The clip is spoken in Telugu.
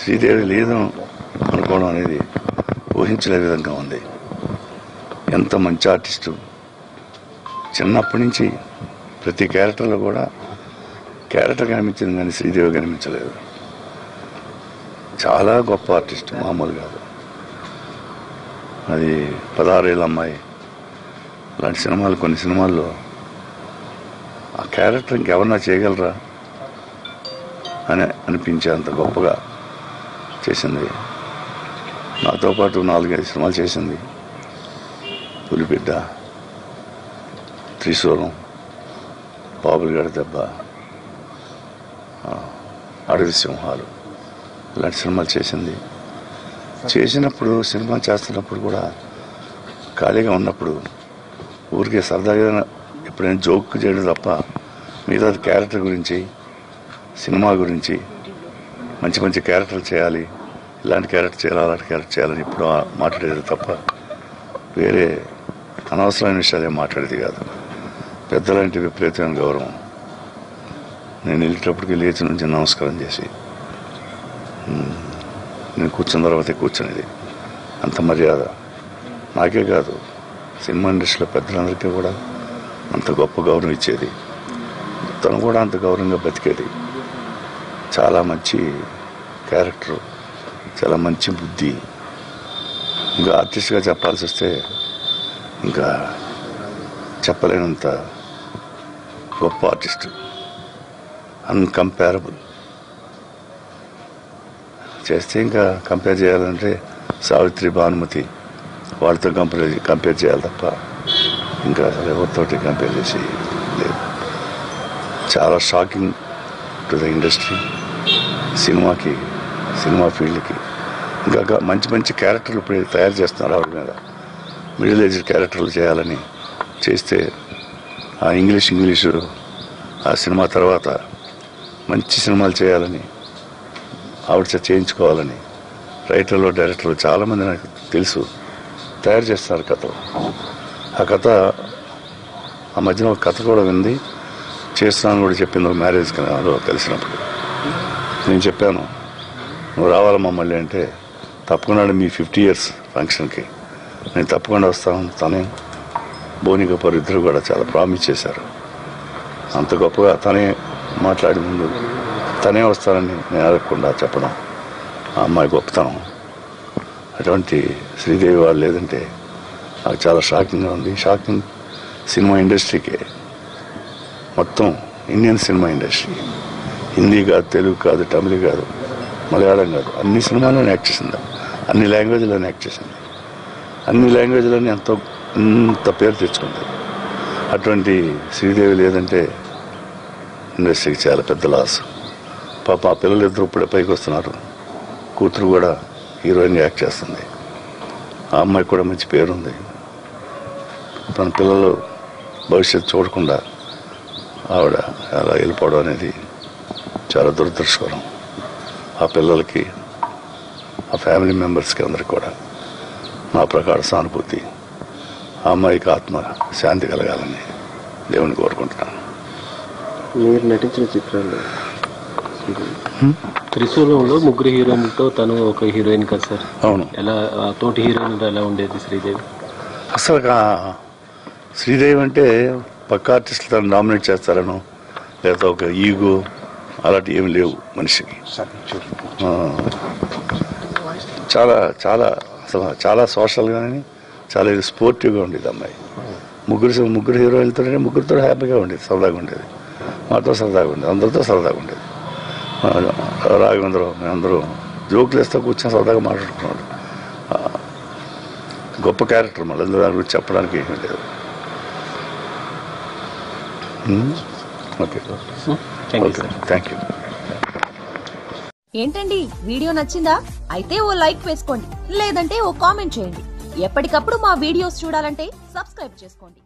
శ్రీదేవి లేదు అనుకోవడం అనేది ఊహించలే విధంగా ఉంది. ఎంత మంచి ఆర్టిస్టు. చిన్నప్పటి నుంచి ప్రతి క్యారెక్టర్లో కూడా క్యారెక్టర్ కనిపించింది కానీ శ్రీదేవి కనిపించలేదు. చాలా గొప్ప ఆర్టిస్ట్, మామూలు కాదు. అది 16 ఏళ్ళ అమ్మాయి అలాంటి సినిమాలు, కొన్ని సినిమాల్లో ఆ క్యారెక్టర్ ఇంకెవరన్నా చేయగలరా అని అనిపించేంత గొప్పగా చేసింది. నాతో పాటు 4-5 సినిమాలు చేసింది. పులిబిడ్డ, త్రిశూలం, బాబులగడ దెబ్బ, అడవి సింహాలు ఇలాంటి సినిమాలు చేసింది. చేసినప్పుడు సినిమా చేస్తున్నప్పుడు కూడా ఖాళీగా ఉన్నప్పుడు ఊరికే సరదాగా ఎప్పుడైనా జోక్ చేయడం తప్ప మిగతా క్యారెక్టర్ గురించి, సినిమా గురించి మంచి మంచి క్యారెక్టర్లు చేయాలి, ఇలాంటి క్యారెక్టర్ చేయాలి, అలాంటి క్యారెక్టర్ చేయాలని ఇప్పుడు మాట్లాడేది తప్ప వేరే అనవసరమైన విషయాలు మాట్లాడేది కాదు. పెద్దలాంటి విపరీతమైన గౌరవం. నేను వెళ్ళేటప్పటికి లేచి నుంచి నమస్కారం చేసి నేను కూర్చున్న తర్వాత కూర్చునేది. అంత మర్యాద. నాకే కాదు, సినిమా ఇండస్ట్రీలో పెద్దలందరికీ కూడా అంత గొప్ప గౌరవం ఇచ్చేది. తను కూడా అంత గౌరవంగా బతికేది. చాలా మంచి క్యారెక్టరు, చాలా మంచి బుద్ధి. ఇంకా ఆర్టిస్ట్గా చెప్పాల్సి వస్తే ఇంకా చెప్పలేనంత గొప్ప ఆర్టిస్ట్. అన్కంపేరబుల్. చేస్తే ఇంకా కంపేర్ చేయాలంటే సావిత్రి, భానుమతి వాళ్ళతో కంపేర్ చేయాలి తప్ప ఇంకా ఎవరితోటి కంపేర్ చేసి లేదు. చాలా షాకింగ్ టు ద ఇండస్ట్రీ, సినిమాకి, సినిమా ఫీల్డ్కి. ఇంకా మంచి మంచి క్యారెక్టర్లు ఇప్పుడు తయారు చేస్తున్నారు. ఆవిడ మీద మిడిల్ ఏజ్ క్యారెక్టర్లు చేయాలని చేస్తే ఆ ఇంగ్లీషు ఆ సినిమా తర్వాత మంచి సినిమాలు చేయాలని ఆవిడ చేయించుకోవాలని రైటర్లు, డైరెక్టర్లు చాలామంది నాకు తెలుసు తయారు చేస్తున్నారు కథలు. ఆ కథ ఆ మధ్యన ఒక కథ కూడా వింది, చేస్తున్నాను కూడా చెప్పింది. ఒక మ్యారేజ్ కలిసినప్పుడు నేను చెప్పాను, నువ్వు రావాలమ్మా మళ్ళీ అంటే, తప్పకుండా మీ 50 years ఫంక్షన్కి నేను తప్పకుండా వస్తాను. తనే బోని కపూర్ ఇద్దరు కూడా చాలా ప్రామిస్ చేశారు. అంత గొప్పగా తనే మాట్లాడి ముందు తనే వస్తానని నేను అడగకుండా చెప్పడం ఆ అమ్మాయి గొప్పతనం. అటువంటి శ్రీదేవి వాళ్ళు లేదంటే నాకు చాలా షాకింగ్గా ఉంది. షాకింగ్ సినిమా ఇండస్ట్రీకే, మొత్తం ఇండియన్ సినిమా ఇండస్ట్రీ, హిందీ కాదు, తెలుగు కాదు, తమిళ కాదు, మలయాళం కాదు, అన్ని సినిమాల్లోనే యాక్ట్ చేసింది. అన్ని లాంగ్వేజ్లోనే యాక్ట్ చేసింది. అన్ని లాంగ్వేజ్లోనే అంత పేరు తెచ్చుకుంది. అటువంటి శ్రీదేవి లేదంటే ఇండస్ట్రీకి చాలా పెద్ద లాస్. పాప ఆ పిల్లలు ఇద్దరు ఇప్పుడే పైకి వస్తున్నారు. కూతురు కూడా హీరోయిన్గా యాక్ట్ చేస్తుంది. ఆ అమ్మాయికి కూడా మంచి పేరుంది. తన పిల్లలు భవిష్యత్తు చూడకుండా ఆవిడ అలా వెళ్ళిపోవడం అనేది చాలా దురదృష్టకరం. ఆ పిల్లలకి, ఆ ఫ్యామిలీ మెంబర్స్కి అందరికి కూడా నా ప్రకార సానుభూతి. ఆ అమ్మాయికి ఆత్మ శాంతి కలగాలని దేవుని కోరుకుంటున్నాను. మీరు నటించిన చిత్రాలు త్రిశూలంలో 3 హీరోయిన్లతో తను ఒక హీరోయిన్ కదా సార్? అవును. ఎలా తోటి హీరోయిన్ ఎలా ఉండేది శ్రీదేవి? అసలు శ్రీదేవి అంటే పక్క ఆర్టిస్టులు తను డామినేట్ చేస్తారనో లేదా ఒక ఈగో అలాంటివి ఏమి లేవు మనిషికి. చాలా చాలా అసలు చాలా సోషల్గానే చాలా స్పోర్టివ్గా ఉండేది అమ్మాయి. ముగ్గురు హీరోయిన్లతోనే ముగ్గురితో హ్యాపీగా ఉండేది, సరదాగా ఉండేది. మాతో సరదాగా ఉండేది, అందరితో సరదాగా ఉండేది. రాఘవేంద్రం మేమందరూ జోకులు వేస్తూ కూర్చొని సరదాగా మాట్లాడుకున్నాడు. గొప్ప క్యారెక్టర్, మళ్ళీ దాని గురించి చెప్పడానికి ఏమీ లేదు. Okay, thank you. ఏంటండి, వీడియో నచ్చిందా? అయితే ఓ లైక్ వేసుకోండి, లేదంటే ఓ కామెంట్ చేయండి. ఎప్పటికప్పుడు మా వీడియోస్ చూడాలంటే సబ్స్క్రైబ్ చేసుకోండి.